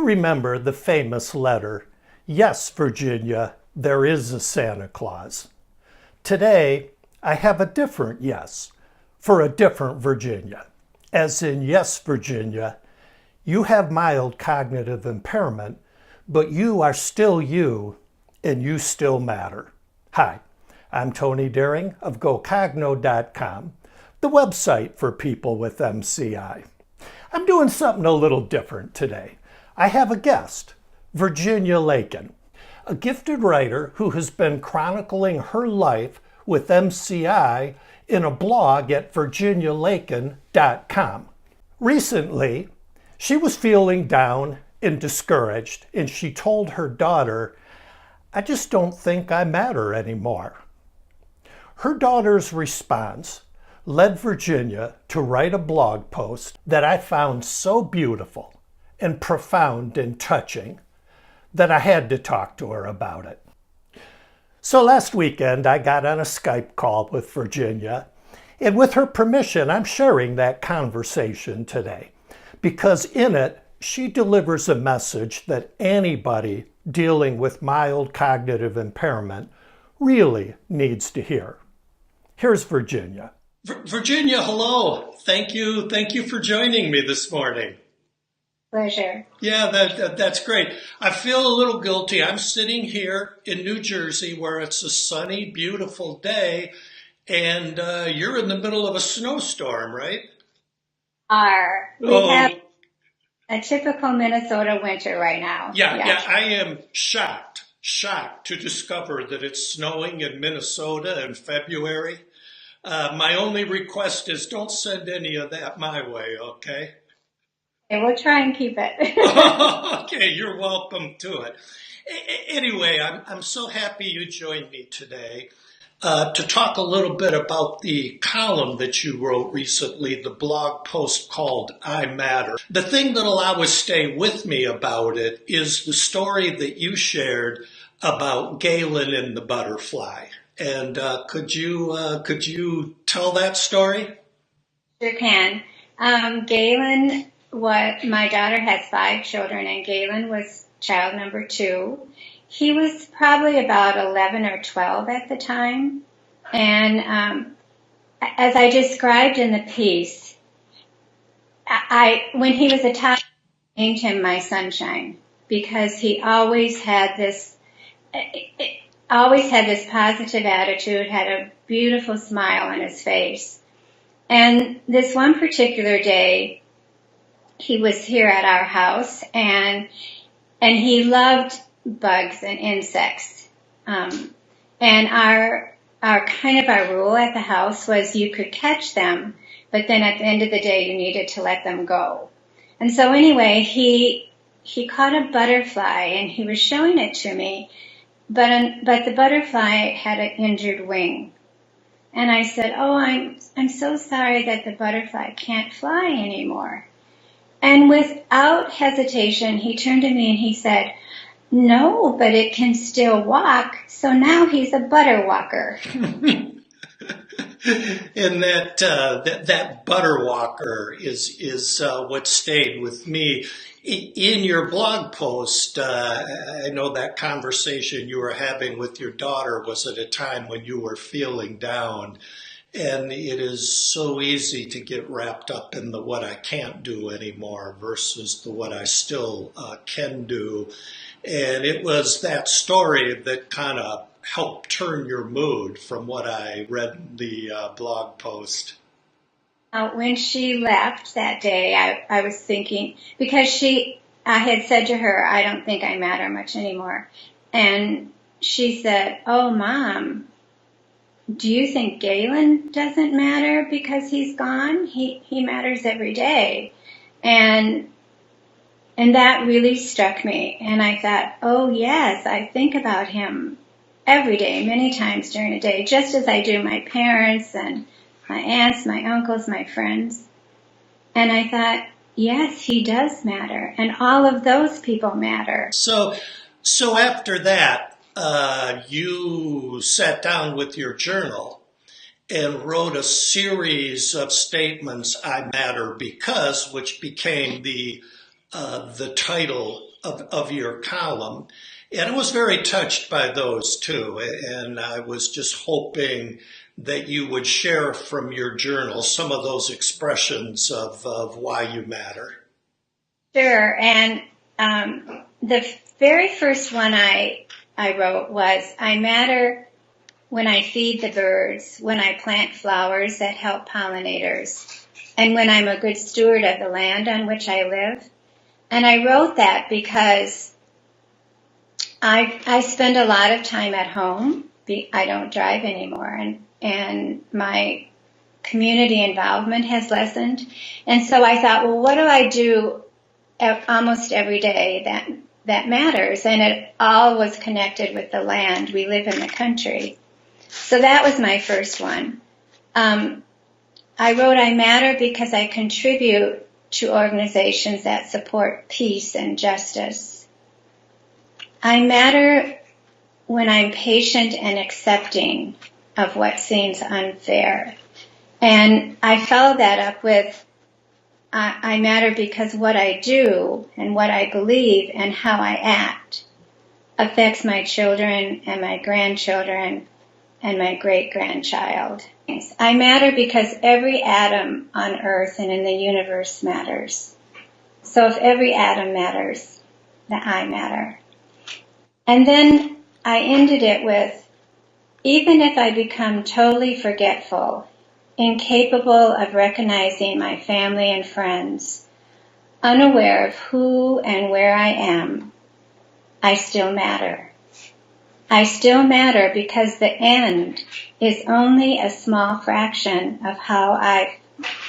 remember the famous letter, "Yes, Virginia, there is a Santa Claus." Today, I have a different yes for a different Virginia. As in, yes, Virginia, you have mild cognitive impairment, but you are still you, and you still matter. Hi, I'm Tony Daring of GoCogno.com, the website for people with MCI. I'm doing something a little different today. I have a guest, Virginia Laken, a gifted writer who has been chronicling her life with MCI in a blog at virginialaken.com. Recently, she was feeling down and discouraged, and she told her daughter, "I just don't think I matter anymore." Her daughter's response led Virginia to write a blog post that I found so beautiful and profound and touching that I had to talk to her about it. So last weekend, I got on a Skype call with Virginia, and with her permission, I'm sharing that conversation today, because in it, she delivers a message that anybody dealing with mild cognitive impairment really needs to hear. Here's Virginia. Virginia, hello. Thank you for joining me this morning. Pleasure. Yeah, that's great. I feel a little guilty. I'm sitting here in New Jersey where it's a sunny, beautiful day, and you're in the middle of a snowstorm, right? We have a typical Minnesota winter right now. Yeah, I am shocked to discover that it's snowing in Minnesota in February. My only request is don't send any of that my way, okay? Okay, we'll try and keep it. Okay, you're welcome to it. Anyway, I'm so happy you joined me today to talk a little bit about the column that you wrote recently, the blog post called "I Matter." The thing that'll always stay with me about it is the story that you shared about Galen and the butterfly. And could you tell that story? Sure can. Galen, my daughter has 5 children, and Galen was child number 2. He was probably about 11 or 12 at the time. And as I described in the piece, when he was a toddler, I named him my sunshine, because he always had this positive attitude, had a beautiful smile on his face. And this one particular day, he was here at our house, and he loved bugs and insects. And our rule at the house was you could catch them, but then at the end of the day, you needed to let them go. And so anyway, he caught a butterfly, and he was showing it to me. But the butterfly had an injured wing. And I said, "Oh, I'm so sorry that the butterfly can't fly anymore." And without hesitation, he turned to me and he said, "No, but it can still walk." So now he's a butterwalker. And that butterwalker is what stayed with me. In your blog post, I know that conversation you were having with your daughter was at a time when you were feeling down. And it is so easy to get wrapped up in the what I can't do anymore versus the what I still can do. And it was that story that kind of helped turn your mood from what I read in the blog post. When she left that day, I was thinking, because I had said to her, "I don't think I matter much anymore." And she said, "Oh, Mom, do you think Galen doesn't matter because he's gone? He matters every day." And that really struck me. And I thought, oh yes, I think about him every day, many times during the day, just as I do my parents and my aunts, my uncles, my friends. And I thought, yes, he does matter. And all of those people matter. So after that, you sat down with your journal and wrote a series of statements, "I matter because," which became the the title of your column. And I was very touched by those too. And I was just hoping that you would share from your journal some of those expressions of why you matter. Sure. And the very first one I wrote was, I matter when I feed the birds, when I plant flowers that help pollinators, and when I'm a good steward of the land on which I live. And I wrote that because I spend a lot of time at home. I don't drive anymore, and my community involvement has lessened. And so I thought, well, what do I do almost every day that matters? And it all was connected with the land. We live in the country. So that was my first one. I wrote, I matter because I contribute to organizations that support peace and justice. I matter when I'm patient and accepting of what seems unfair. And I followed that up with, I matter because what I do and what I believe and how I act affects my children and my grandchildren and my great-grandchild. I matter because every atom on Earth and in the universe matters. So if every atom matters, then I matter. And then I ended it with, even if I become totally forgetful, incapable of recognizing my family and friends, unaware of who and where I am, I still matter. I still matter because the end is only a small fraction of how I've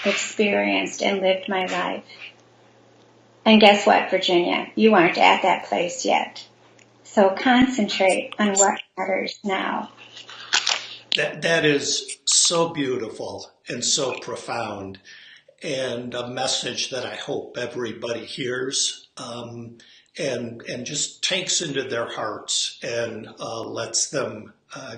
experienced and lived my life. And guess what, Virginia? You aren't at that place yet. So concentrate on what matters now. That is so beautiful and so profound, and a message that I hope everybody hears and just takes into their hearts and lets them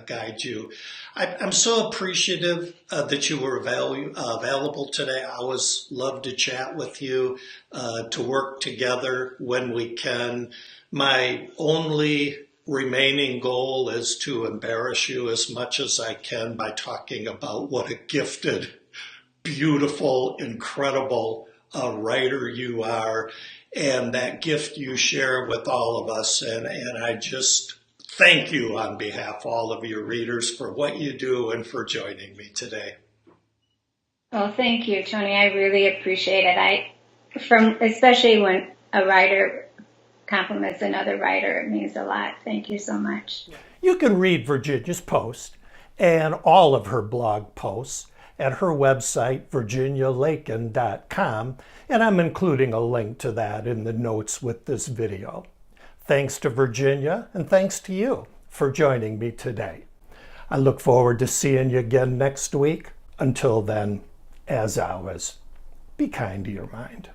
guide you. I'm so appreciative that you were available today. I always love to chat with you, to work together when we can. My only remaining goal is to embarrass you as much as I can by talking about what a gifted, beautiful, incredible writer you are, and that gift you share with all of us. And I just thank you on behalf of all of your readers for what you do and for joining me today. Well, thank you, Tony. I really appreciate it. Especially when a writer compliments another writer, it means a lot. Thank you so much. You can read Virginia's post and all of her blog posts at her website, virginialaken.com, and I'm including a link to that in the notes with this video. Thanks to Virginia, and thanks to you for joining me today. I look forward to seeing you again next week. Until then, as always, be kind to your mind.